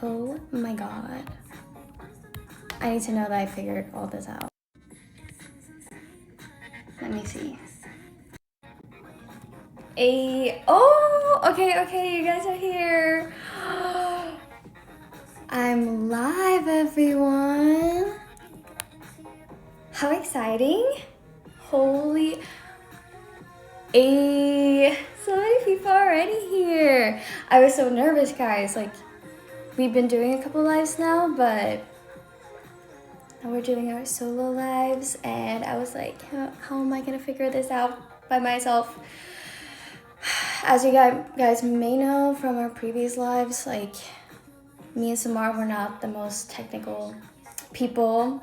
Oh my god. I need to know that I figured all this out. Let me see. Okay, you guys are here. I'm live, everyone. How exciting. Holy. So many people already here. I was so nervous, guys. Like, we've been doing a couple lives now, but now we're doing our solo lives, and I was like, how am I gonna figure this out by myself? As you guys may know from our previous lives, like, me and Samar were not the most technical people,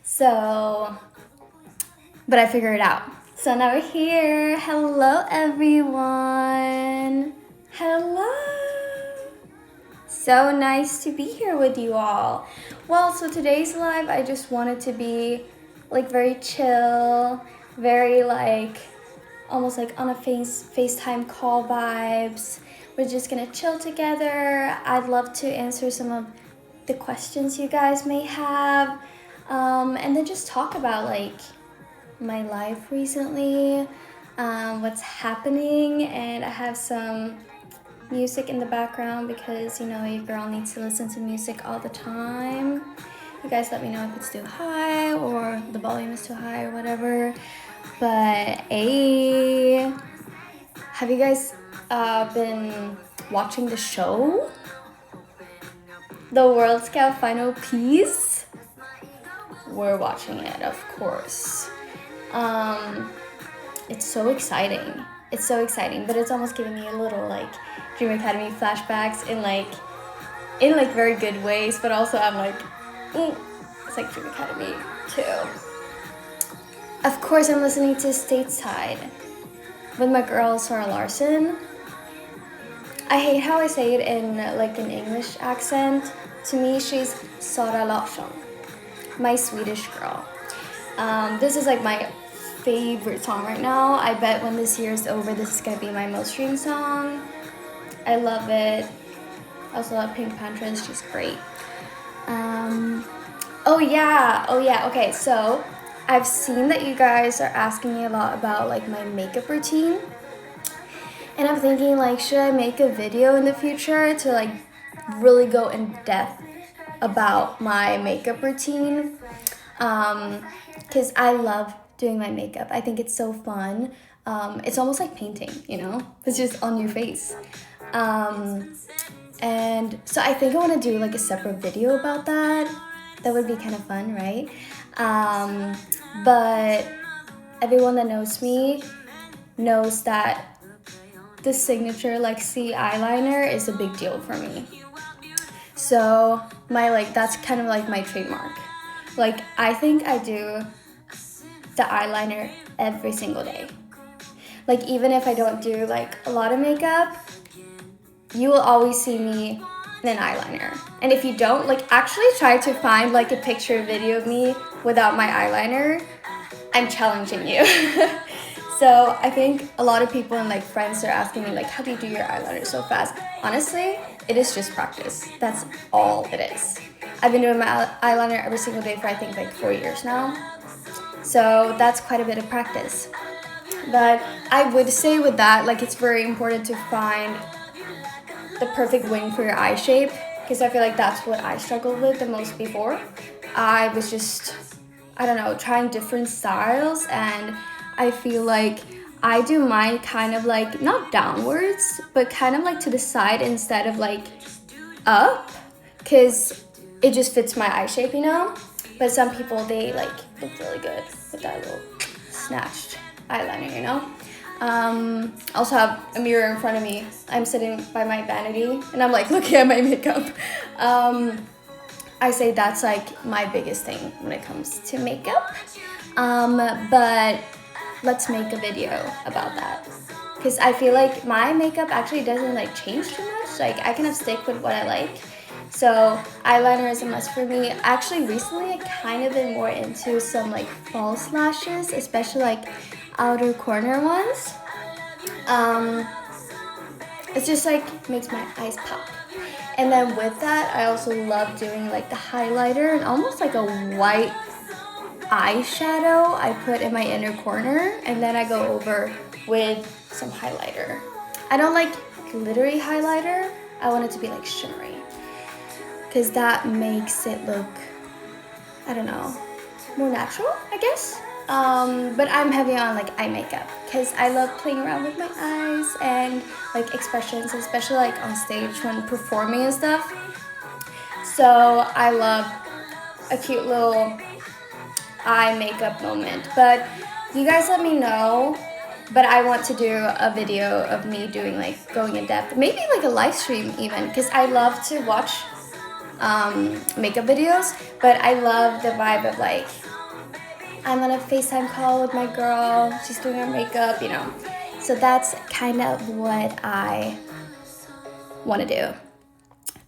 so, but I figured it out. So now we're here. Hello, everyone. Hello. So nice to be here with you all. Well, so today's live, I just wanted to be like very chill, very like almost like on a FaceTime call vibes. We're just gonna chill together. I'd love to answer some of the questions you guys may have, and then just talk about like my life recently, what's happening, and I have some music in the background because, you know, your girl needs to listen to music all the time. You guys let me know if it's too high or the volume is too high or whatever. But have you guys been watching the show? The World Scout Final Piece? We're watching it, of course. It's so exciting. It's so exciting, but it's almost giving me a little like Dream Academy flashbacks in like very good ways, but also I'm like, it's like Dream Academy too. Of course, I'm listening to Stateside with my girl Sarah Larson. I hate how I say it in like an English accent. To me, she's Sara Larsson, my Swedish girl. This is like my favorite song right now. I bet when this year is over, this is gonna be my most streamed song. I love it. I also love Pink Panthers. She's great. Oh yeah. Okay, so I've seen that you guys are asking me a lot about like my makeup routine, and I'm thinking like, should I make a video in the future to like really go in depth about my makeup routine? Because I love doing my makeup. I think it's so fun. It's almost like painting, you know? It's just on your face. And so I think I want to do like a separate video about that. That would be kind of fun, right? But everyone that knows me knows that the signature like C eyeliner is a big deal for me. So that's kind of like my trademark. Like, I think I do the eyeliner every single day. Like, even if I don't do like a lot of makeup, you will always see me in an eyeliner. And if you don't, like, actually try to find like a picture or video of me without my eyeliner. I'm challenging you. So I think a lot of people and like friends are asking me like, how do you do your eyeliner so fast? Honestly, it is just practice. That's all it is. I've been doing my eyeliner every single day for I think like 4 years now. So that's quite a bit of practice. But I would say with that, like, it's very important to find the perfect wing for your eye shape, because I feel like that's what I struggled with the most before. I was just, I don't know, trying different styles, and I feel like I do mine kind of like, not downwards, but kind of like to the side instead of like up, because it just fits my eye shape, you know? But some people, they like look really good with that little snatched eyeliner, you know? Also have a mirror in front of me. I'm sitting by my vanity and I'm like looking at my makeup. I say that's like my biggest thing when it comes to makeup. But let's make a video about that, because I feel like my makeup actually doesn't like change too much. Like, I kind of stick with what I like. So eyeliner is a must for me. Actually, recently I kind of been more into some like false lashes, especially like outer corner ones. It's just like makes my eyes pop. And then with that, I also love doing like the highlighter and almost like a white eyeshadow I put in my inner corner, and then I go over with some highlighter. I don't like glittery highlighter. I want it to be like shimmery, because that makes it look, I don't know, more natural, I guess. But I'm heavy on like eye makeup because I love playing around with my eyes and like expressions, especially like on stage when performing and stuff. So I love a cute little eye makeup moment. But you guys let me know. But I want to do a video of me doing like going in depth, maybe like a live stream even, because I love to watch makeup videos, but I love the vibe of like I'm on a FaceTime call with my girl, she's doing her makeup, you know. So that's kind of what I want to do.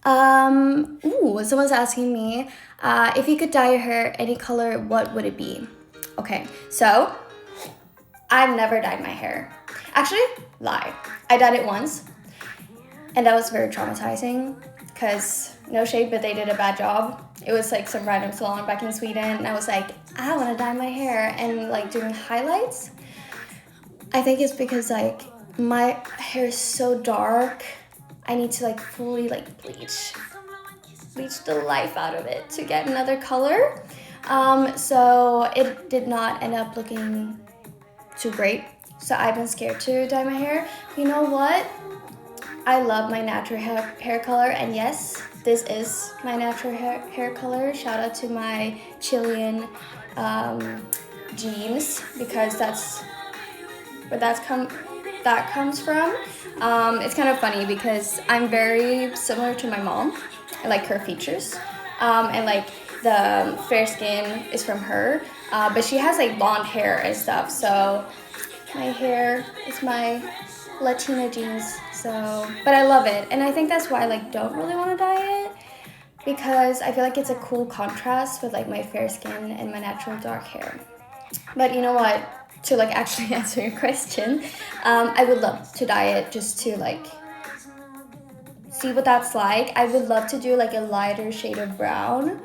Someone's asking me if you could dye your hair any color, what would it be? Okay, so I've never dyed my hair. Actually, lie. I dyed it once, and that was very traumatizing because, no shade, but they did a bad job. It was like some random salon back in Sweden, and I was like, I want to dye my hair, and like doing highlights. I think it's because like my hair is so dark, I need to like fully like bleach the life out of it to get another color. So it did not end up looking too great. So I've been scared to dye my hair. You know what? I love my natural hair color, and yes, this is my natural hair color. Shout out to my Chilean genes, because that's where that comes from. It's kind of funny because I'm very similar to my mom. I like her features, and like the fair skin is from her, but she has like blonde hair and stuff. So my hair is my Latina genes. So, but I love it, and I think that's why I like don't really want to dye it, because I feel like it's a cool contrast with like my fair skin and my natural dark hair. But you know what? To like actually answer your question, I would love to dye it just to like see what that's like. I would love to do like a lighter shade of brown.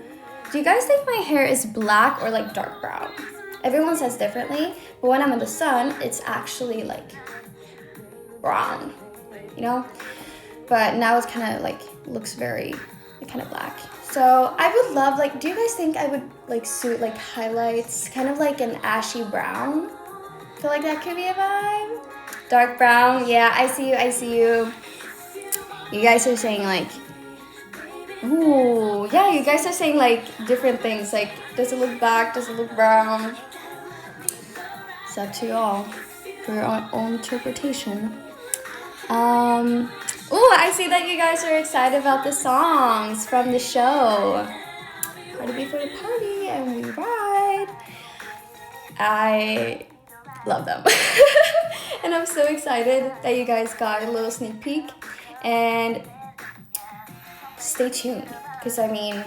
Do you guys think my hair is black or like dark brown? Everyone says differently, but when I'm in the sun, it's actually like brown, you know? But now it's kind of like looks very kind of black. So I would love, like, do you guys think I would like suit like highlights, kind of like an ashy brown? Feel like that could be a vibe. Dark brown, yeah, I see you. You guys are saying like, ooh, yeah, you guys are saying like different things. Like, does it look black? Does it look brown? It's up to y'all for your own interpretation. I see that you guys are excited about the songs from the show. Party before the party, and we ride. I love them. And I'm so excited that you guys got a little sneak peek. And stay tuned, because I mean,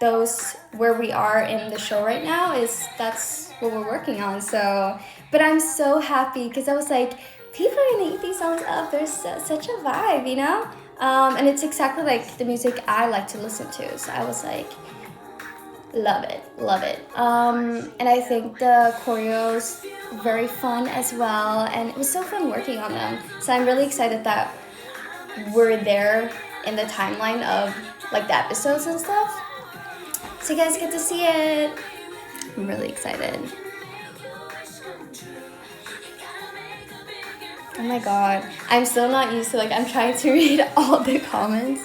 those where we are in the show right now that's what we're working on. So, but I'm so happy because I was like, people are gonna eat these songs up. There's such a vibe, you know? And it's exactly like the music I like to listen to. So I was like, love it. And I think the choreos very fun as well, and it was so fun working on them. So I'm really excited that we're there in the timeline of like the episodes and stuff, so you guys get to see it. I'm really excited. Oh my god, I'm still not used to, like, I'm trying to read all the comments.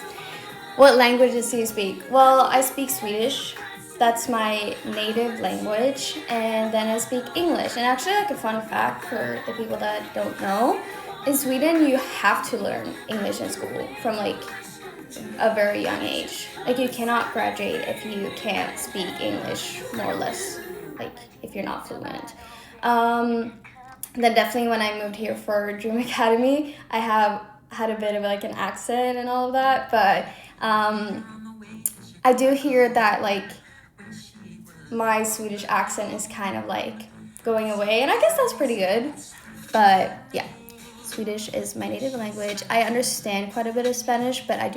What languages do you speak? Well, I speak Swedish. That's my native language. And then I speak English. And actually, like, a fun fact for the people that don't know, in Sweden, you have to learn English in school from, like, a very young age. Like, you cannot graduate if you can't speak English, more or less, like, if you're not fluent. Then definitely when I moved here for Dream Academy, I have had a bit of like an accent and all of that, but I do hear that like my Swedish accent is kind of like going away, and I guess that's pretty good. But yeah, Swedish is my native language. I understand quite a bit of Spanish, but I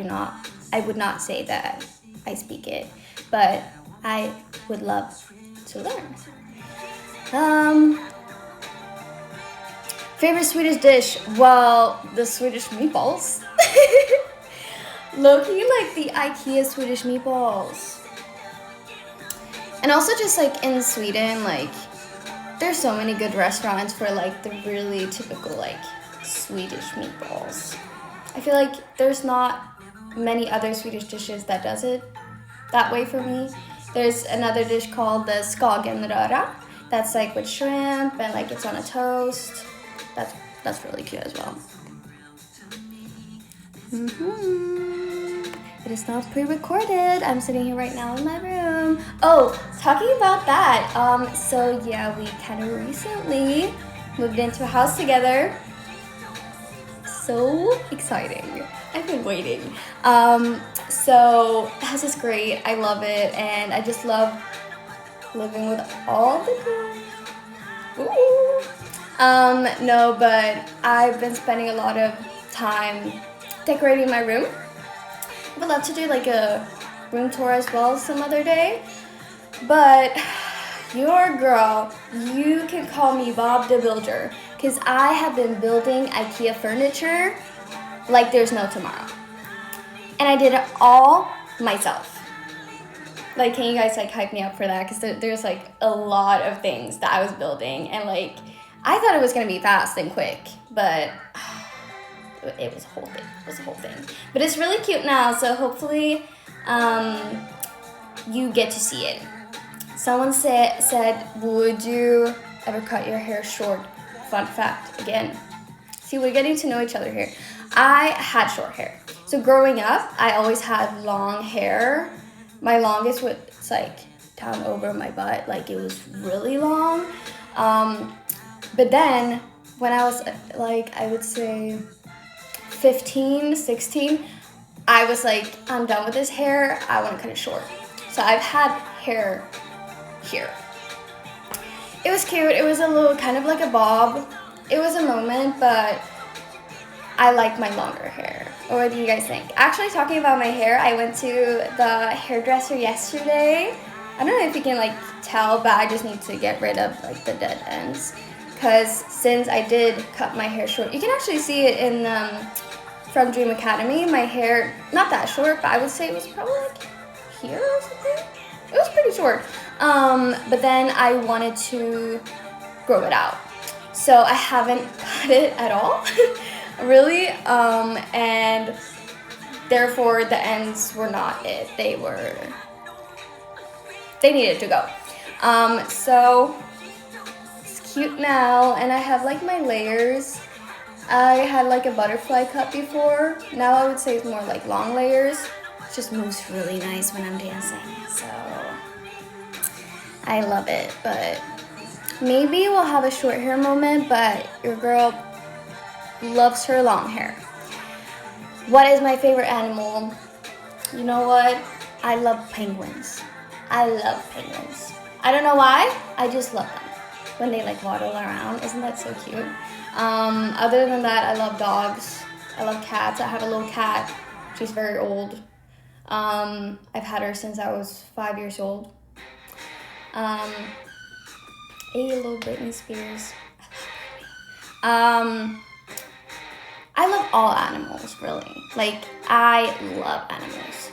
would not say that I speak it. But I would love to learn. Favorite Swedish dish? Well, the Swedish meatballs. Low-key, like the IKEA Swedish meatballs. And also just like in Sweden, like there's so many good restaurants for like the really typical like Swedish meatballs. I feel like there's not many other Swedish dishes that does it that way for me. There's another dish called the skagenröra. That's like with shrimp and like it's on a toast. That's really cute as well. It is not pre-recorded. I'm sitting here right now in my room. Oh, talking about that. So yeah, we kind of recently moved into a house together. So exciting. I've been waiting. So the house is great. I love it, and I just love living with all the girls. Ooh. No, but I've been spending a lot of time decorating my room. I would love to do like a room tour as well some other day. But your girl, you can call me Bob the Builder, because I have been building IKEA furniture like there's no tomorrow. And I did it all myself. Like, can you guys like hype me up for that? Because there's like a lot of things that I was building, and like I thought it was gonna be fast and quick, but it was a whole thing. It was a whole thing. But it's really cute now, so hopefully you get to see it. Someone said, would you ever cut your hair short? Fun fact, again. See, we're getting to know each other here. I had short hair. So growing up, I always had long hair. My longest was like down over my butt, like it was really long. But then when I was like, I would say 15, 16, I was like, I'm done with this hair. I want to cut it short. So I've had hair here. It was cute. It was a little kind of like a bob. It was a moment, but I like my longer hair. Or what do you guys think? Actually, talking about my hair, I went to the hairdresser yesterday. I don't know if you can like tell, but I just need to get rid of like the dead ends. Because since I did cut my hair short, you can actually see it in from Dream Academy. My hair, not that short, but I would say it was probably like here or something. It was pretty short. But then I wanted to grow it out. So I haven't cut it at all, really. And therefore the ends were not it. They needed to go. So it's cute now, and I have like my layers. I had like a butterfly cut before. Now I would say it's more like long layers. It just moves really nice when I'm dancing, so I love it. But maybe we'll have a short hair moment, but your girl loves her long hair. What is my favorite animal? You know what? I love penguins. I love penguins. I don't know why, I just love them. When they like waddle around, isn't that so cute? Other than that, I love dogs. I love cats. I have a little cat. She's very old. I've had her since I was 5 years old. A little Britney Spears. I love all animals, really. Like, I love animals.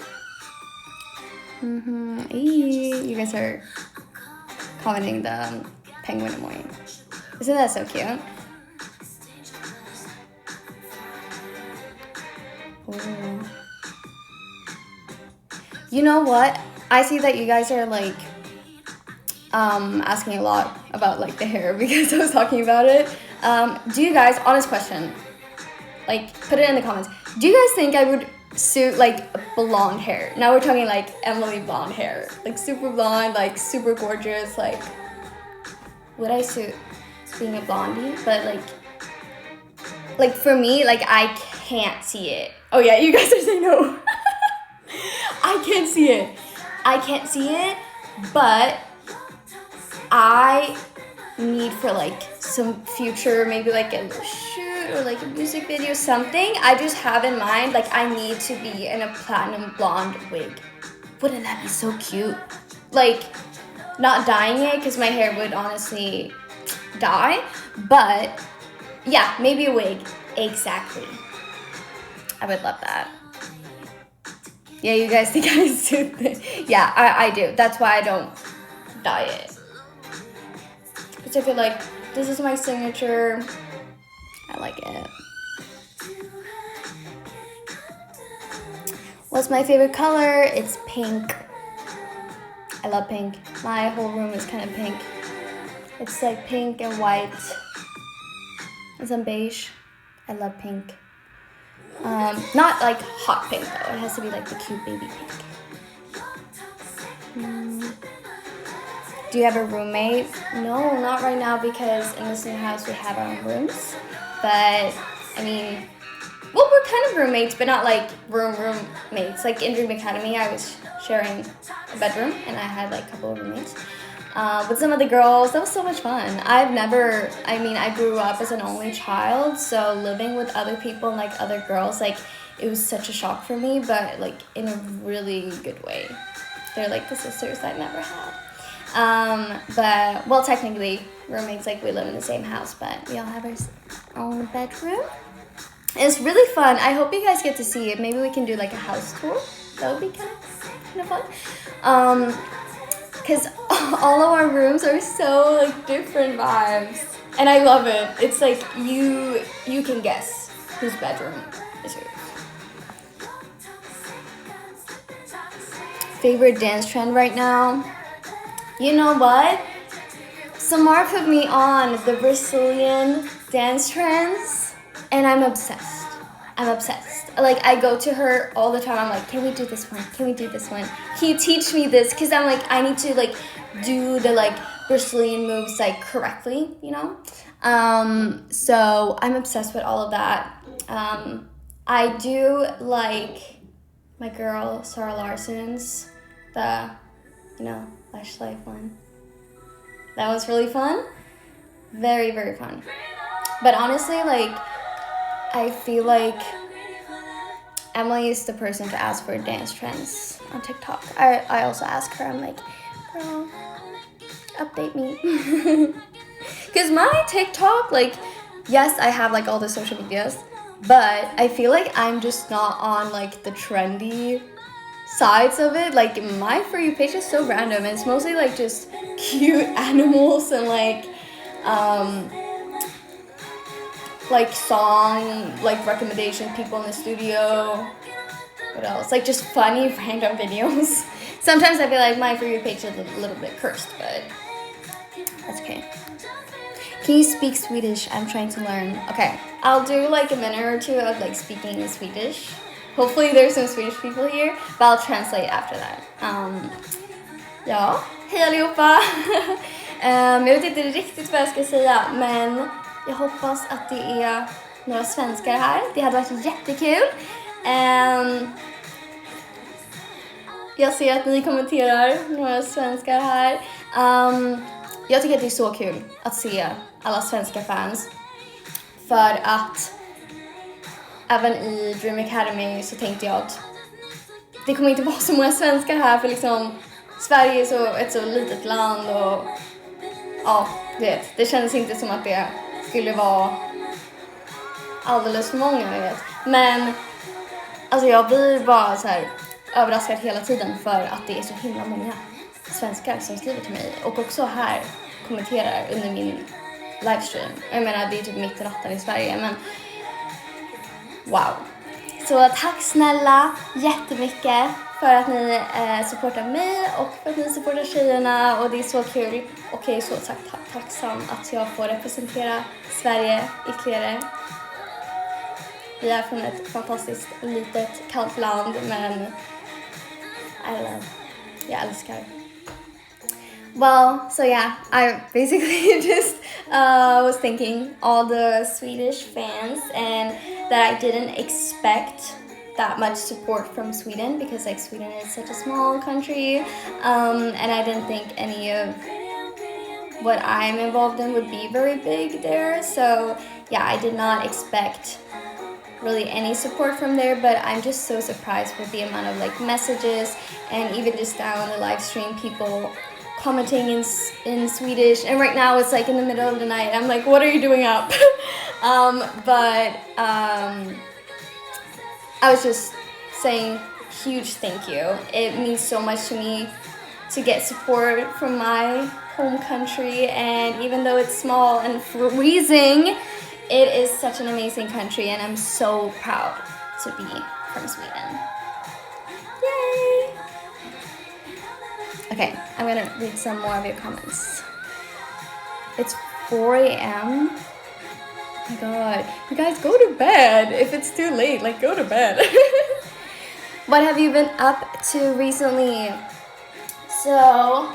You guys are commenting the penguin emoji. Isn't that so cute? Ooh. You know what? I see that you guys are like asking a lot about like the hair because I was talking about it. Do you guys, honest question, like put it in the comments. Do you guys think I would suit like blonde hair? Now we're talking like Emily blonde hair, like super blonde, like super gorgeous. Like, would I suit being a blondie? But like for me, like I can't see it. Oh yeah, you guys are saying no. I can't see it. I can't see it, but I need for like some future, maybe like a little shoot or like a music video, something. I just have in mind, like, I need to be in a platinum blonde wig. Wouldn't that be so cute? Like, not dyeing it, because my hair would honestly die, but yeah, maybe a wig. Exactly. I would love that. Yeah, you guys think I'm stupid. Yeah, I do. That's why I don't dye it. Because I feel like this is my signature. I like it. What's my favorite color? It's pink. I love pink. My whole room is kind of pink. It's like pink and white and some beige. I love pink. Not like hot pink though. It has to be like the cute baby pink. Do you have a roommate? No, not right now, because in this new house we have our own rooms. But I mean, well, we're kind of roommates, but not like roommates. Like in Dream Academy, I was sharing a bedroom and I had like a couple of roommates. With some of the girls, that was so much fun. I grew up as an only child, so living with other people and like other girls, like it was such a shock for me, but like in a really good way. They're like the sisters I never had. But well, technically roommates, like we live in the same house, but we all have our own bedroom. It's really fun. I hope you guys get to see it. Maybe we can do like a house tour. That would be kind of fun. Because all of our rooms are so like different vibes, and I love it. It's like you can guess whose bedroom is yours. Favorite dance trend right now? You know what? Samar put me on the Brazilian dance trends, and I'm obsessed. Like, I go to her all the time. I'm like, can we do this one? Can we do this one? Can you teach me this? Because I'm like, I need to, like, do the, like, Brazilian moves, like, correctly, you know? So I'm obsessed with all of that. I do like my girl, Sarah Larson's, the, Flashlight one. That was really fun. Very, very fun. But honestly, like, I feel like Emily is the person to ask for dance trends on TikTok. I also ask her, I'm like, girl, update me. Because my TikTok, like, yes, I have, like, all the social medias, but I feel like I'm just not on, like, the trendy sides of it. Like, my For You page is so random, and it's mostly, like, just cute animals and, like song, like recommendation, people in the studio. What else? Like just funny random videos. Sometimes I feel like my For You page is a little bit cursed, but that's okay. Can you speak Swedish? I'm trying to learn. Okay, I'll do like a minute or two of like speaking in Swedish. Hopefully there's some Swedish people here, but I'll translate after that. Ja, hej allihopa! Jag vet inte riktigt vad jag ska säga, men jag hoppas att det är några svenskar här. Det hade varit jättekul. Jag ser att ni kommenterar, några svenskar här. Jag tycker att det är så kul att se alla svenska fans. För att även i Dream Academy så tänkte jag att det kommer inte vara så många svenskar här, för liksom Sverige är ett så litet land och ja, det kändes inte som att det skulle vara alldeles för många, jag vet. Men alltså jag blir bara så här överraskad hela tiden för att det är så himla många svenskar som skriver till mig och också här kommenterar under min livestream. Jag menar, det är typ mitt i natten i Sverige, men wow. Så tack snälla jättemycket för att ni supportar mig och för att ni supportar tjejerna, och det är så kul. Och jag är så tacksam att jag får representera Sverige ytterligare. Vi är från ett fantastiskt litet kallt land, men jag älskar. Well, so yeah, I basically just was thanking all the Swedish fans, and that I didn't expect that much support from Sweden, because like Sweden is such a small country, and I didn't think any of what I'm involved in would be very big there. So yeah, I did not expect really any support from there, but I'm just so surprised with the amount of like messages, and even just now in the live stream, people commenting in Swedish. And right now it's like in the middle of the night. I'm like, what are you doing up? I was just saying huge thank you. It means so much to me to get support from my home country, and even though it's small and freezing, it is such an amazing country, and I'm so proud to be from Sweden. Yay! Okay, I'm gonna read some more of your comments. It's 4 a.m. Oh my god, you guys go to bed if it's too late, like go to bed. What have you been up to recently? So,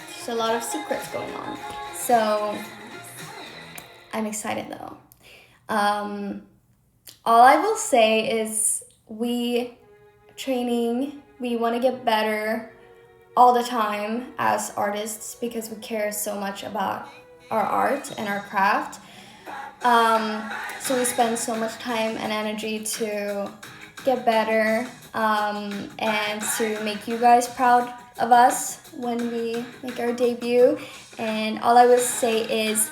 there's a lot of secrets going on. So, I'm excited though. All I will say is we want to get better all the time as artists because we care so much about our art and our craft. So we spend so much time and energy to get better and to make you guys proud of us when we make our debut. And all I will say is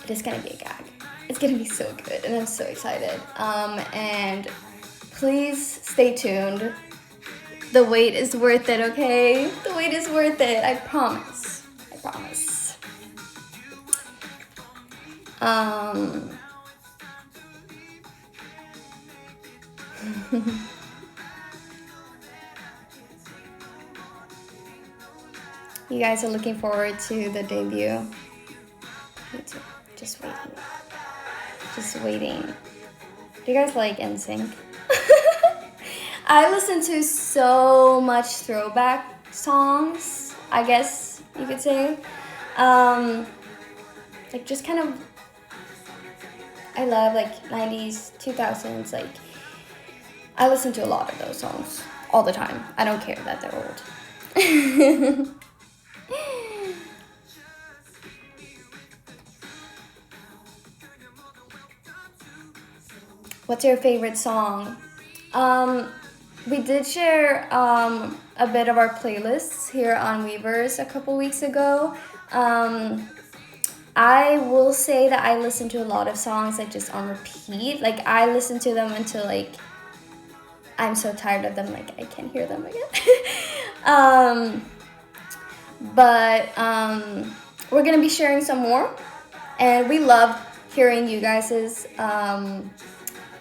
it is gonna be a gag. It's gonna be so good, and I'm so excited. And please stay tuned. The wait is worth it, okay? The wait is worth it, I promise. I promise. You guys are looking forward to the debut? Me too. Just waiting. Just waiting. Do you guys like NSYNC? I listen to so much throwback songs, I guess you could say. Like just kind of, I love like 90s, 2000s, like I listen to a lot of those songs all the time. I don't care that they're old. What's your favorite song? We did share a bit of our playlists here on Weavers a couple weeks ago. I will say that I listen to a lot of songs like just on repeat. Like I listen to them until like I'm so tired of them, like I can't hear them again. But we're gonna be sharing some more, and we love hearing you guys's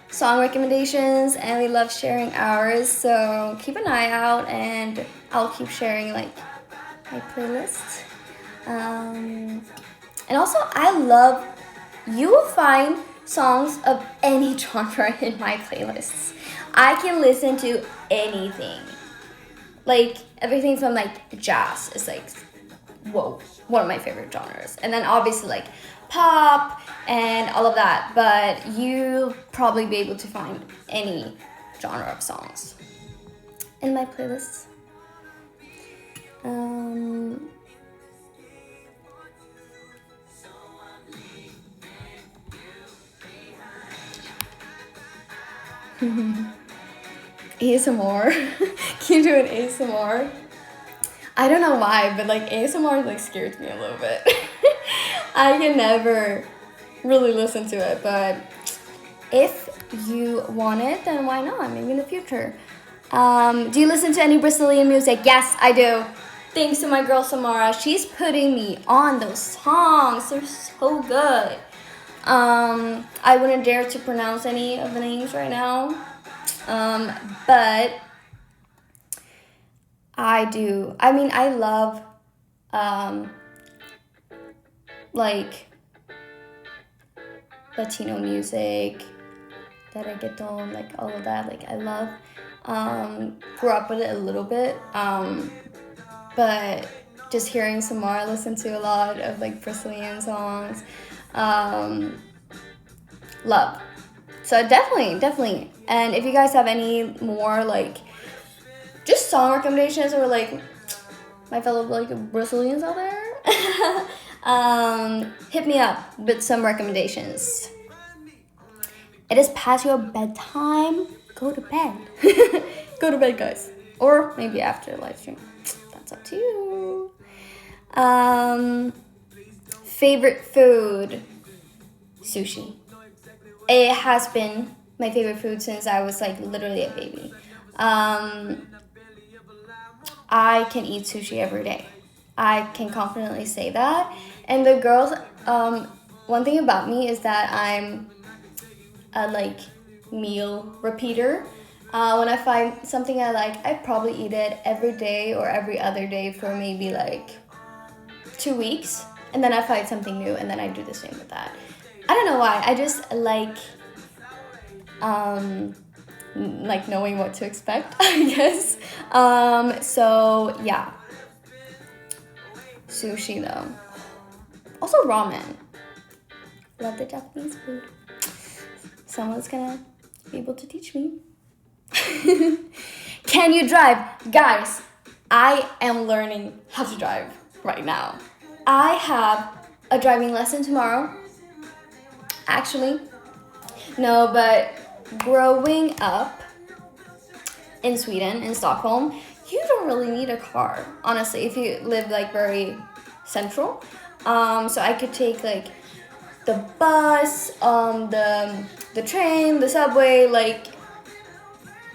song recommendations, and we love sharing ours, so keep an eye out and I'll keep sharing like my playlist. And also you will find songs of any genre in my playlists. I can listen to anything, like everything from like jazz is like, whoa, one of my favorite genres, and then obviously like pop and all of that, but you'll probably be able to find any genre of songs in my playlists. ASMR. Can you do an ASMR? I don't know why, but like ASMR like scares me a little bit. I can never really listen to it, but if you want it, then why not? Maybe in the future. Do you listen to any Brazilian music? Yes, I do. Thanks to my girl Samara. She's putting me on those songs. They're so good. I wouldn't dare to pronounce any of the names right now. But I do. I mean, I love like Latino music, reggaeton, like all of that. Like I love. Grew up with it a little bit. But just hearing Samara listen to a lot of like Brazilian songs. Love. So definitely. And if you guys have any more like just song recommendations or like my fellow like Brazilians out there, hit me up with some recommendations. It is past your bedtime. Go to bed. Go to bed, guys. Or maybe after the live stream. That's up to you. Favorite food? Sushi. It has been my favorite food since I was like literally a baby. I can eat sushi every day. I can confidently say that. And the girls, one thing about me is that I'm a like meal repeater. When I find something I like, I probably eat it every day or every other day for maybe like 2 weeks, and then I find something new, and then I do the same with that. I don't know why. I just like knowing what to expect, I guess. So yeah, sushi though. Also ramen. Love the Japanese food. Someone's gonna be able to teach me. Can you drive? Guys, I am learning how to drive right now. I have a driving lesson tomorrow. Actually, no, but growing up in Sweden, in Stockholm, you don't really need a car, honestly, if you live like very central. So I could take like the bus, the train, the subway, like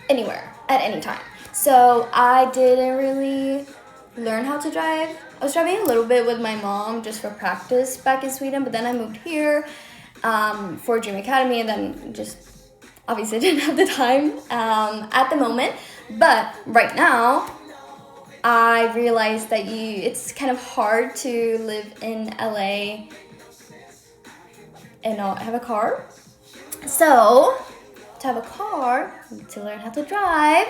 anywhere at any time. So I didn't really learn how to drive. I was driving a little bit with my mom just for practice back in Sweden, but then I moved here for Dream Academy, and then just obviously didn't have the time at the moment. But right now, I realized that it's kind of hard to live in LA and not have a car. So to have a car, you need to learn how to drive.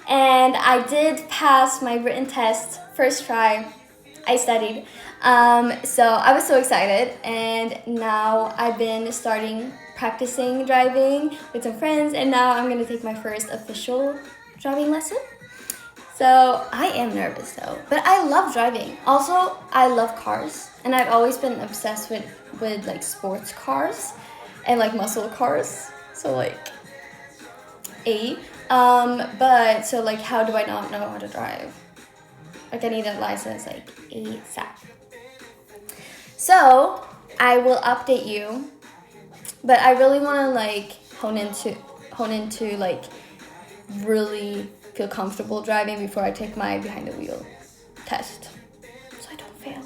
And I did pass my written test first try. I studied. So I was so excited, and now I've been starting practicing driving with some friends, and now I'm gonna take my first official driving lesson. So I am nervous though, but I love driving. Also, I love cars, and I've always been obsessed with like sports cars and like muscle cars. So like but so like how do I not know how to drive? Like I need a license like ASAP. So I will update you, but I really want to like hone into like really feel comfortable driving before I take my behind the wheel test, so I don't fail.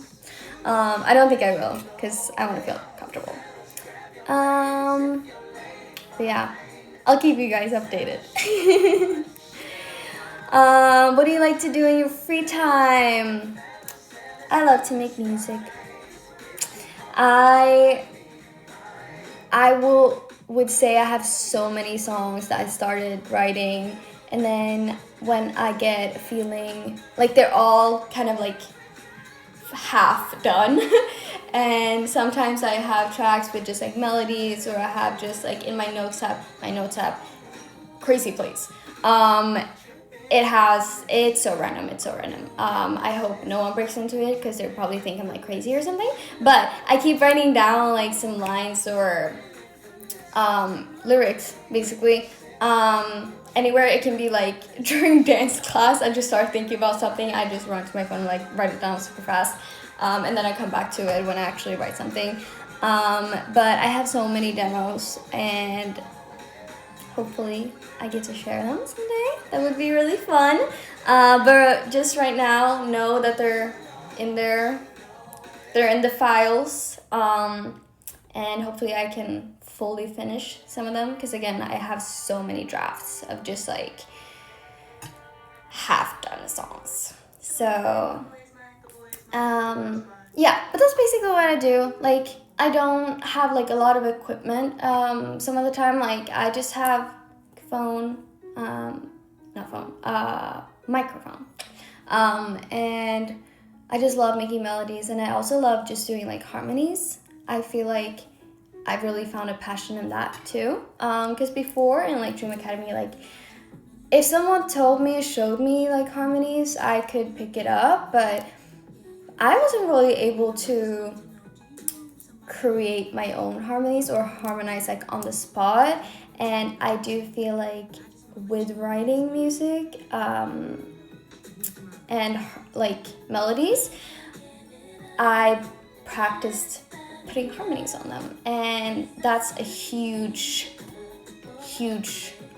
I don't think I will, because I want to feel comfortable. But yeah, I'll keep you guys updated. What do you like to do in your free time? I love to make music. I would say I have so many songs that I started writing, and then when I get feeling like they're all kind of like half done, and sometimes I have tracks with just like melodies, or I have just like in my notes app Crazy Place. It's so random. I hope no one breaks into it, because they probably think I'm like crazy or something, but I keep writing down like some lines or lyrics basically. Anywhere it can be, like during dance class, I just start thinking about something, I just run to my phone and like write it down super fast, and then I come back to it when I actually write something. But I have so many demos, and hopefully I get to share them someday. That would be really fun. But just right now, know that they're in the files, and hopefully I can fully finish some of them, because again, I have so many drafts of just like half done songs. So yeah, but that's basically what I do. Like I don't have like a lot of equipment. Some of the time, like I just have microphone, and I just love making melodies, and I also love just doing like harmonies. I feel like I've really found a passion in that too, because before in like Dream Academy, like if someone showed me like harmonies, I could pick it up, but I wasn't really able to create my own harmonies or harmonize like on the spot. And I do feel like with writing music and like melodies, I practiced putting harmonies on them, and that's a huge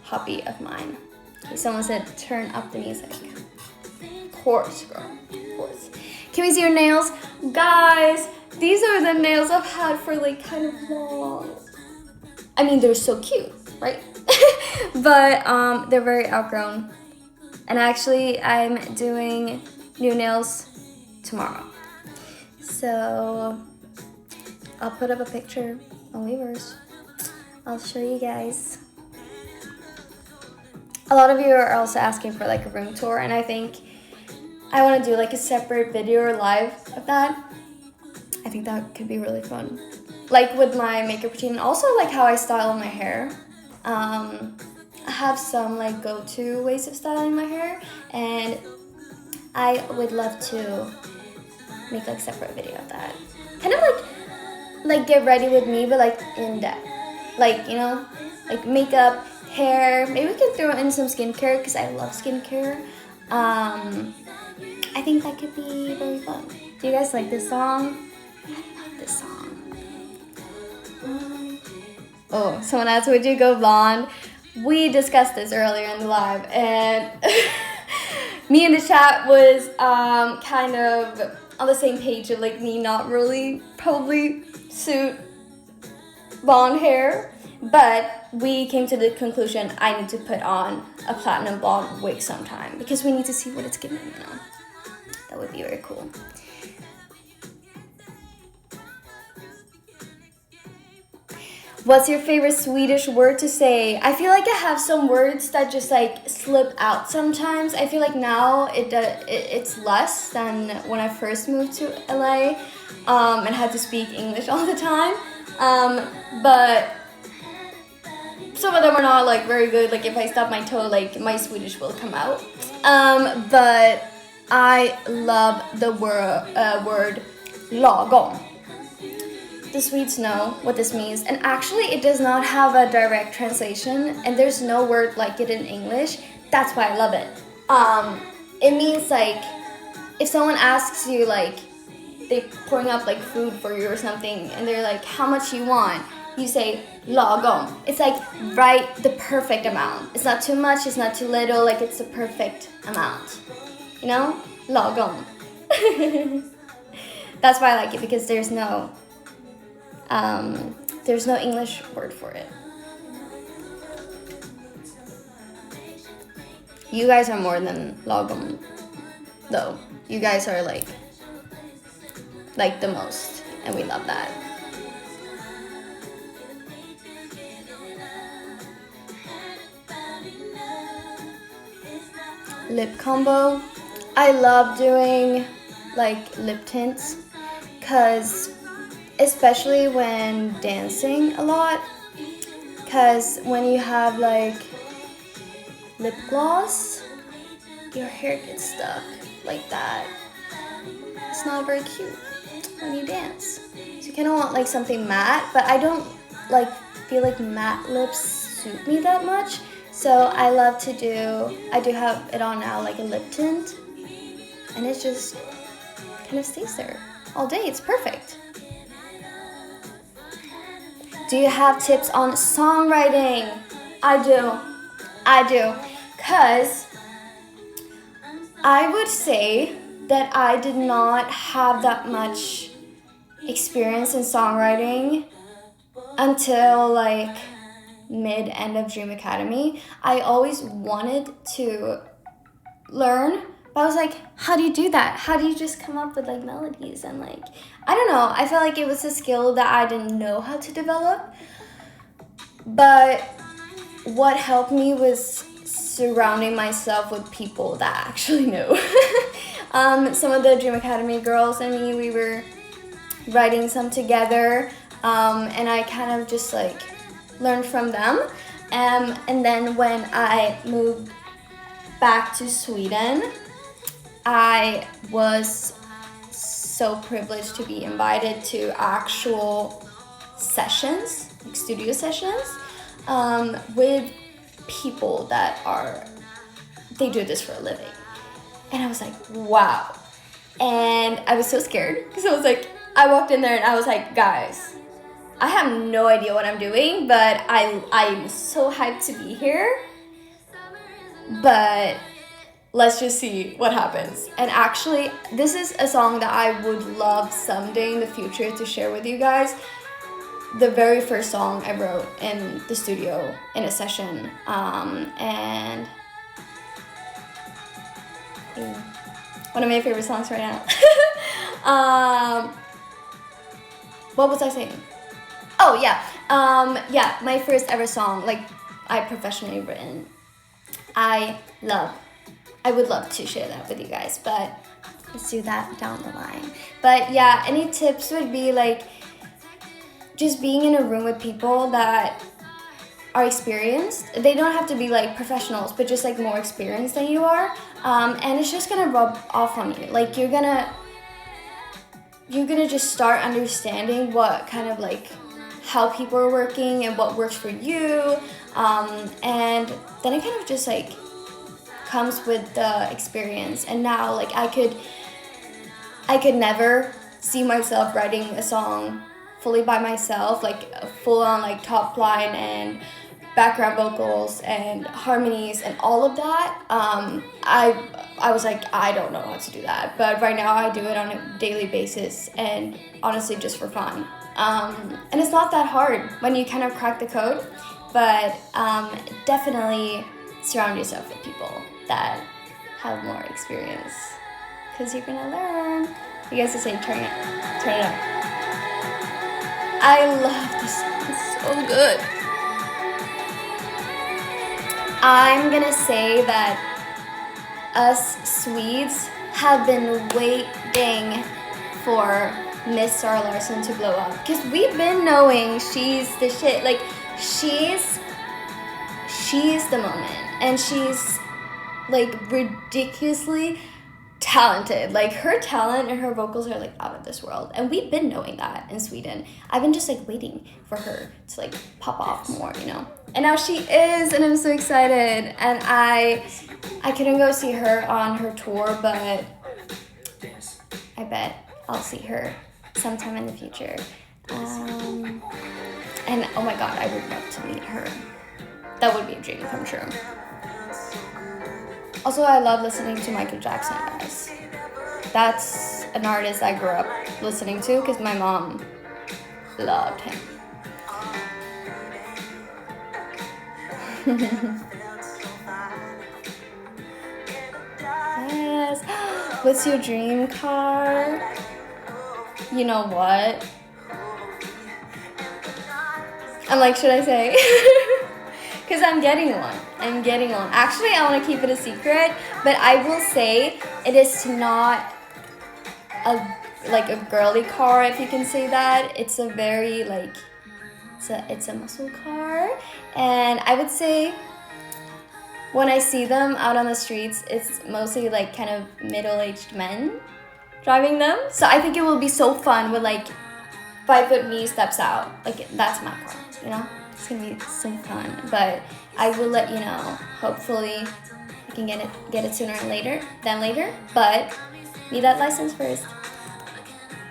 hobby of mine. Okay, someone said turn up the music. Of course, girl, of course. Can we see your nails? Guys, these are the nails I've had for like kind of long. I mean, they're so cute, right? But they're very outgrown. And actually, I'm doing new nails tomorrow. So I'll put up a picture on Weverse. I'll show you guys. A lot of you are also asking for like a room tour, and I think I want to do like a separate video or live of that. I think that could be really fun. Like with my makeup routine, and also like how I style my hair. I have some like go-to ways of styling my hair, and I would love to make like separate video of that. Kind of like get ready with me, but like in depth. Like, you know, like makeup, hair. Maybe we can throw in some skincare because I love skincare. I think that could be very fun. Do you guys like this song? I love this song. Oh, someone asked, would you go blonde? We discussed this earlier in the live, and me in the chat was kind of on the same page of like me not really probably suit blonde hair, but we came to the conclusion I need to put on a platinum blonde wig sometime because we need to see what it's giving, you know. That would be very cool. What's your favorite Swedish word to say? I feel like I have some words that just like slip out sometimes. I feel like now it's less than when I first moved to LA and had to speak English all the time. But some of them are not like very good. Like if I stub my toe, like my Swedish will come out. But I love the word lagom. The Swedes know what this means, and actually it does not have a direct translation, and there's no word like it in English. That's why I love it. It means like if someone asks you, like they pouring up like food for you or something, and they're like, how much you want? You say lagom. It's like right, the perfect amount. It's not too much, it's not too little, like it's the perfect amount. You know? Lagom. That's why I like it, because there's no English word for it. You guys are more than lagom, though. You guys are like the most, and we love that. Lip combo. I love doing like lip tints, cause especially when dancing a lot, because when you have like lip gloss, your hair gets stuck like that. It's not very cute when you dance. So you kind of want like something matte, but I don't like feel like matte lips suit me that much. So I do have it on now, like a lip tint, and it just kind of stays there all day. It's perfect. Do you have tips on songwriting? I do. Because I would say that I did not have that much experience in songwriting until like mid-end of Dream Academy. I always wanted to learn, but I was like, how do you do that? How do you just come up with like melodies and like, I don't know. I felt like it was a skill that I didn't know how to develop. But what helped me was surrounding myself with people that actually know. Some of the Dream Academy girls and me, we were writing some together, and I kind of just like learned from them. And then when I moved back to Sweden, I was so privileged to be invited to actual sessions, like studio sessions, with people that they do this for a living. And I was like, wow. And I was so scared because I walked in there and I was like, guys, I have no idea what I'm doing, but I'm so hyped to be here. But let's just see what happens. And actually, this is a song that I would love someday in the future to share with you guys. The very first song I wrote in the studio in a session. And one of my favorite songs right now. What was I saying? Oh, yeah. Yeah, my first ever song, like, I professionally written. I would love to share that with you guys, but let's do that down the line. But yeah, any tips would be like just being in a room with people that are experienced. They don't have to be like professionals, but just like more experienced than you are. And it's just gonna rub off on you. Like you're gonna just start understanding what kind of like how people are working and what works for you. And then it kind of just like comes with the experience. And now like I could never see myself writing a song fully by myself, like full on like top line and background vocals and harmonies and all of that. I was like, I don't know how to do that, but right now I do it on a daily basis and honestly just for fun. And it's not that hard when you kind of crack the code, but definitely surround yourself with people that have more experience, because you're gonna learn. You guys just say turn it up. I love this song, it's so good. I'm gonna say that us Swedes have been waiting for Miss Zara Larsson to blow up, because we've been knowing she's the shit. Like she's the moment, and she's like ridiculously talented. Like her talent and her vocals are like out of this world, and we've been knowing that in Sweden. I've been just like waiting for her to like pop off more, you know. And now she is, and I'm so excited. And I couldn't go see her on her tour, but I bet I'll see her sometime in the future. And oh my god, I would love to meet her. That would be a dream come true. Also, I love listening to Michael Jackson, guys. That's an artist I grew up listening to because my mom loved him. Yes. What's your dream car? You know what? I'm like, should I say? Because I'm getting one. Actually, I want to keep it a secret, but I will say it is not a girly car, if you can say that. It's a very like, it's a muscle car, and I would say when I see them out on the streets, it's mostly like kind of middle-aged men driving them. So I think it will be so fun when like 5 foot me steps out. Like that's my car, you know? It's gonna be so fun. But I will let you know. Hopefully I can get it sooner than later. But need that license first.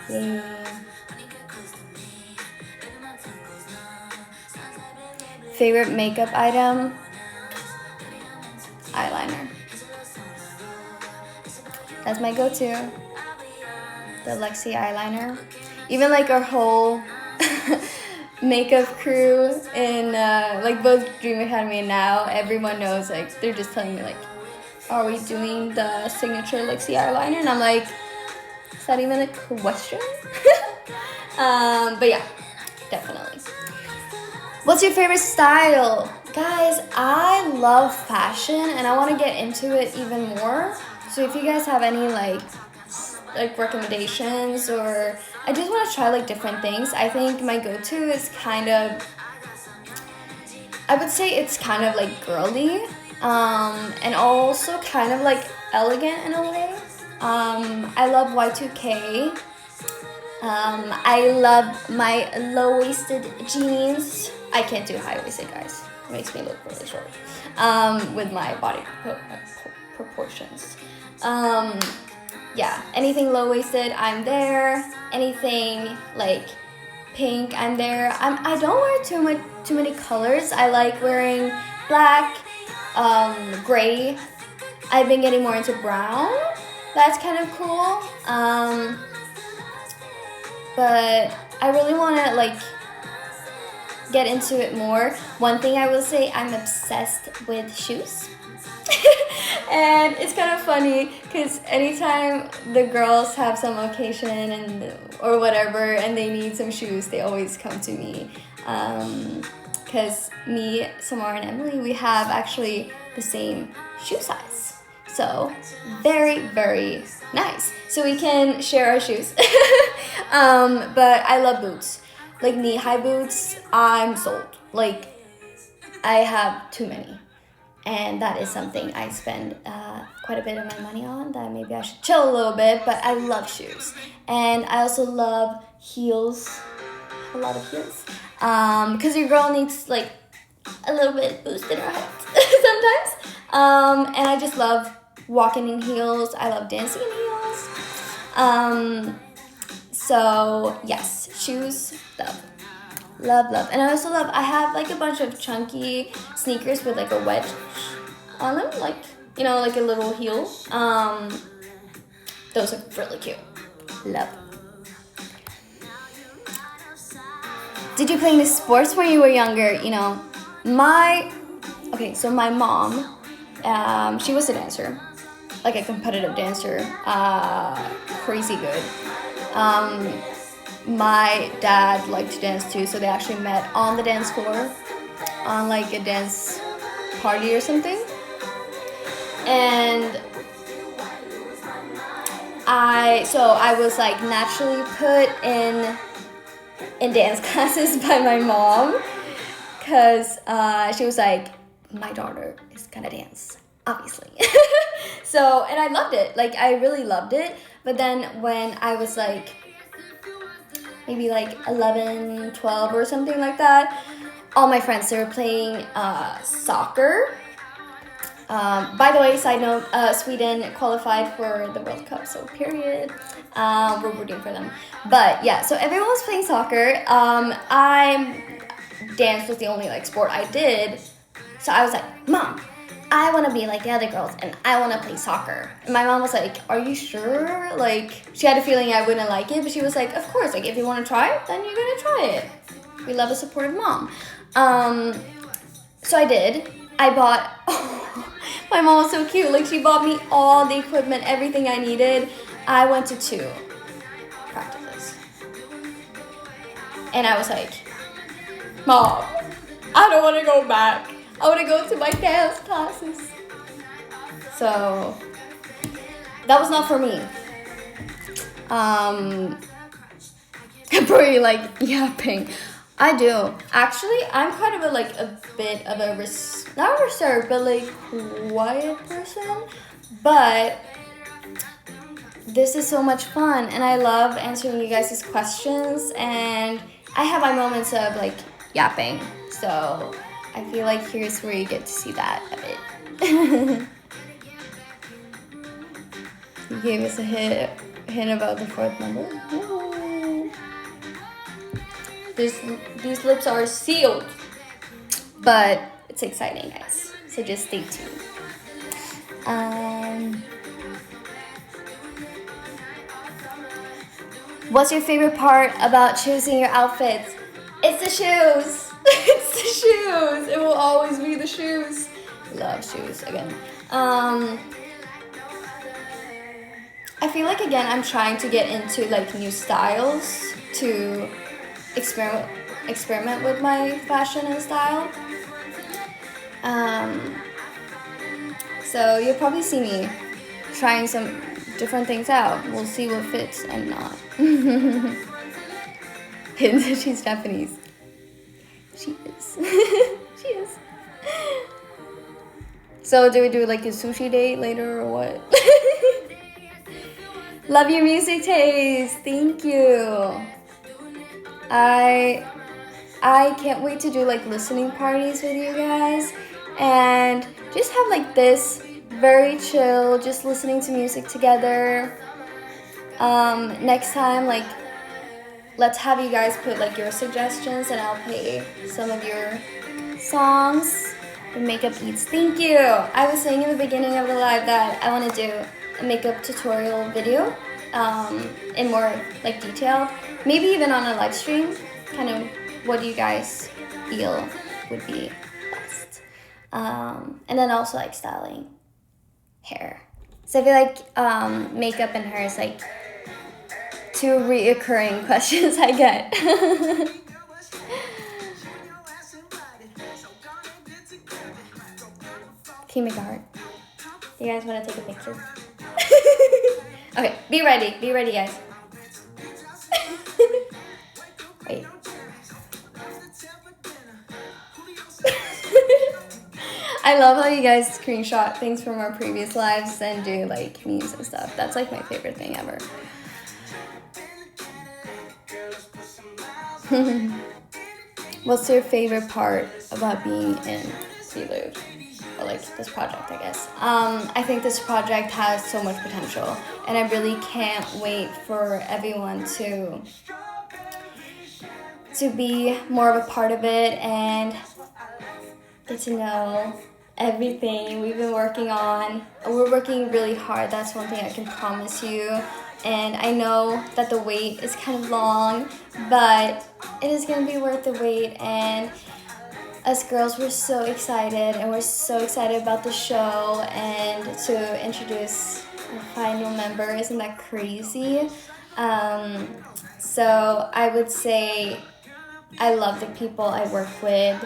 Yay. Favorite makeup item? Eyeliner. That's my go-to. The Lexi eyeliner. Even like our whole makeup crew in like both Dream Academy and now, everyone knows, like they're just telling me like, are we doing the signature Lexi eyeliner? And I'm like, is that even a question? But yeah, definitely. What's your favorite style? Guys, I love fashion and I want to get into it even more. So if you guys have any like recommendations, or I just want to try like different things. I think my go-to is kind of, I would say it's kind of like girly, and also kind of like elegant in a way. I love Y2K. I love my low-waisted jeans. I can't do high-waisted, guys. It makes me look really short with my body proportions. Yeah, anything low-waisted, I'm there. Anything like pink, I'm there. I don't wear too many colors. I like wearing black, gray. I've been getting more into brown. That's kind of cool. But I really want to like get into it more. One thing I will say, I'm obsessed with shoes. And it's kind of funny because anytime the girls have some occasion or whatever and they need some shoes, they always come to me. Because me, Samara, and Emily, we have actually the same shoe size. So very, very nice. So we can share our shoes. But I love boots. Like knee-high boots, I'm sold. Like I have too many. And that is something I spend quite a bit of my money on, that maybe I should chill a little bit, but I love shoes. And I also love heels, a lot of heels. Because your girl needs like a little bit boost in her head sometimes. And I just love walking in heels. I love dancing in heels. So yes, shoes, love. And I also love, I have like a bunch of chunky sneakers with like a wedge on them, like, you know, like a little heel. Those are really cute. Love. Did you play any sports when you were younger? You know, my mom, she was a dancer, like a competitive dancer, crazy good. My dad liked to dance too, so they actually met on the dance floor on like a dance party or something. And I was like naturally put in dance classes by my mom, because she was like, my daughter is gonna dance, obviously. So, and I loved it, like I really loved it. But then when I was like maybe like 11, 12 or something like that, all my friends, they were playing soccer. By the way, side note, Sweden qualified for the World Cup, so period. We're rooting for them. But yeah, so everyone was playing soccer. Dance was the only like sport I did. So I was like, Mom, I want to be like the other girls and I want to play soccer. And my mom was like, are you sure? Like, she had a feeling I wouldn't like it, but she was like, of course, like if you want to try it, then you're going to try it. We love a supportive mom. So I did. I bought, my mom was so cute. Like, she bought me all the equipment, everything I needed. I went to 2 practices. And I was like, Mom, I don't want to go back. I want to go to my dance classes. So that was not for me. I'm probably like yapping. I do. Actually, I'm kind of a bit of a not reserved, but like quiet person. But this is so much fun, and I love answering you guys' questions. And I have my moments of like yapping. So I feel like here's where you get to see that a bit. You gave us a hint about the 4th number. Ooh. These lips are sealed, but it's exciting, guys. So just stay tuned. What's your favorite part about choosing your outfits? It's the shoes. It's the shoes. It will always be the shoes. Love shoes again. I feel like again I'm trying to get into like new styles to experiment with my fashion and style. So you'll probably see me trying some different things out. We'll see what fits and not. She's Japanese. She is. She is. So do we do like a sushi date later or what? Love your music taste. Thank you. I can't wait to do like listening parties with you guys and just have like this very chill, just listening to music together. Next time, like, let's have you guys put like your suggestions and I'll play some of your songs and makeup beats. Thank you. I was saying in the beginning of the live that I want to do a makeup tutorial video in more like detail, maybe even on a live stream. Kind of what do you guys feel would be best? And then also like styling hair. So I feel like makeup and hair is like two reoccurring questions I get. Can you make a heart? You guys want to take a picture? Okay, be ready guys. Wait. I love how you guys screenshot things from our previous lives and do like memes and stuff. That's like my favorite thing ever. What's your favorite part about being in Prelude? Or like this project, I guess. I think this project has so much potential and I really can't wait for everyone to be more of a part of it and get to know everything we've been working on. We're working really hard, that's one thing I can promise you. And I know that the wait is kind of long, but it is going to be worth the wait. And us girls, we're so excited, and we're so excited about the show and to introduce our final member. Isn't that crazy? So I would say I love the people I work with.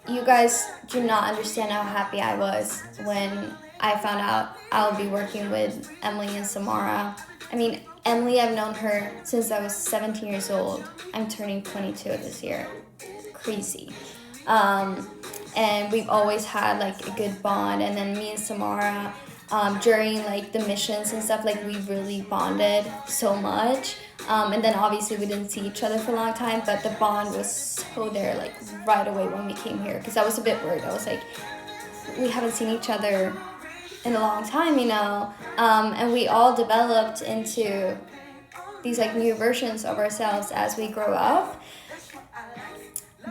You guys do not understand how happy I was when I found out I'll be working with Emily and Samara. I mean, Emily, I've known her since I was 17 years old. I'm turning 22 this year. Crazy. And we've always had like a good bond. And then me and Samara, during like the missions and stuff, like we really bonded so much. And then obviously we didn't see each other for a long time, but the bond was so there like right away when we came here. Because I was a bit worried. I was like, we haven't seen each other in a long time, you know. And we all developed into these like new versions of ourselves as we grow up.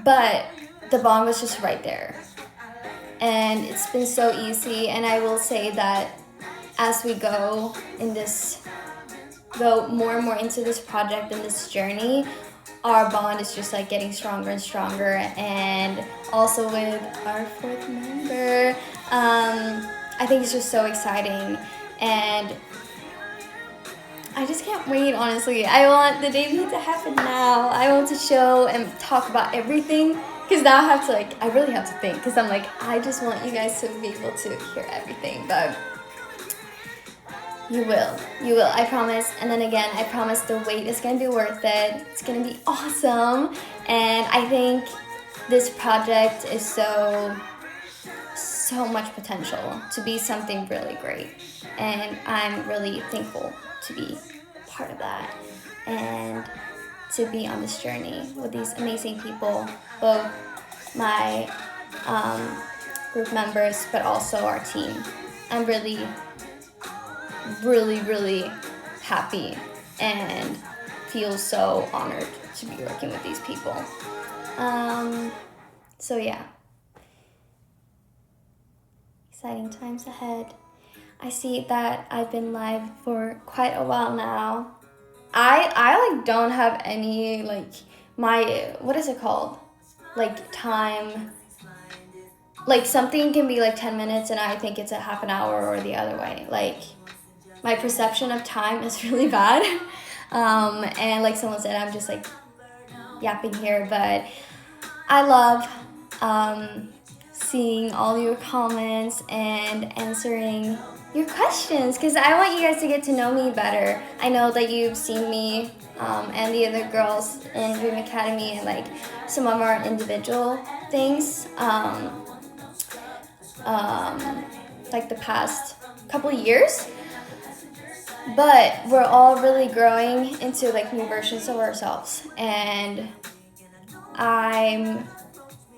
But the bond was just right there. And it's been so easy. And I will say that as we go more and more into this project and this journey, our bond is just like getting stronger and stronger. And also with our fourth member, I think it's just so exciting. And I just can't wait, honestly. I want the debut to happen now. I want to show and talk about everything. Because now I really have to think. Because I'm like, I just want you guys to be able to hear everything. But you will, I promise. And then again, I promise the wait is going to be worth it. It's going to be awesome. And I think this project is so much potential to be something really great. And I'm really thankful to be part of that. And to be on this journey with these amazing people, both my group members, but also our team. I'm really, really, really happy and feel so honored to be working with these people. So yeah, exciting times ahead. I see that I've been live for quite a while now. I like don't have any like my, what is it called? Like time, like something can be like 10 minutes and I think it's a half an hour or the other way. Like my perception of time is really bad. And like someone said, I'm just like yapping here, but I love seeing all your comments and answering your questions, because I want you guys to get to know me better. I know that you've seen me and the other girls in Dream Academy and like some of our individual things like the past couple years, But we're all really growing into like new versions of ourselves, and I'm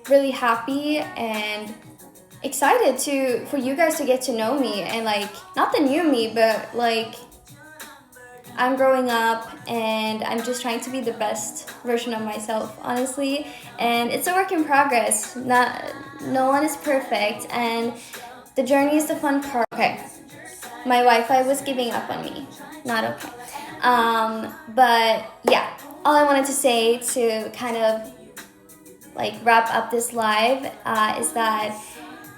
really happy and excited for you guys to get to know me, and like not the new me, but like I'm growing up and I'm just trying to be the best version of myself, honestly. And it's a work in progress. No one is perfect, and the journey is the fun part. Okay, my Wi-Fi was giving up on me. Not okay. But yeah, all I wanted to say to kind of like wrap up this live is that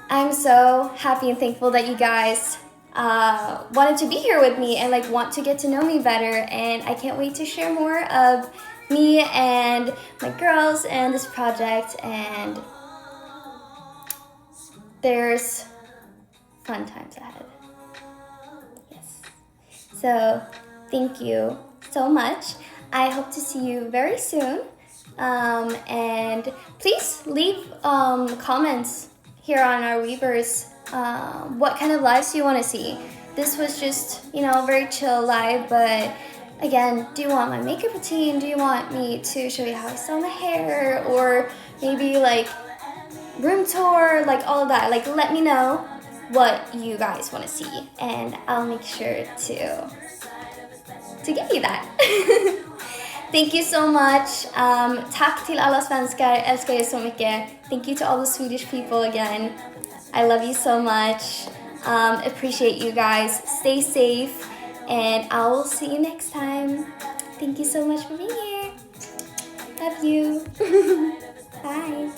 I'm so happy and thankful that you guys wanted to be here with me and like want to get to know me better, and I can't wait to share more of me and my girls and this project, and there's fun times ahead. Yes. So thank you so much. I hope to see you very soon, and please leave comments here on our Weavers. What kind of lives do you want to see? This was just, a very chill live, but again, do you want my makeup routine? Do you want me to show you how I style my hair? Or maybe like room tour, like all of that? Like, let me know what you guys want to see, and I'll make sure to give you that. Thank you so much. Tack till alla svenskar, älskar er så mycket. Thank you to all the Swedish people again. I love you so much. Appreciate you guys. Stay safe, and I will see you next time. Thank you so much for being here. Love you. Bye.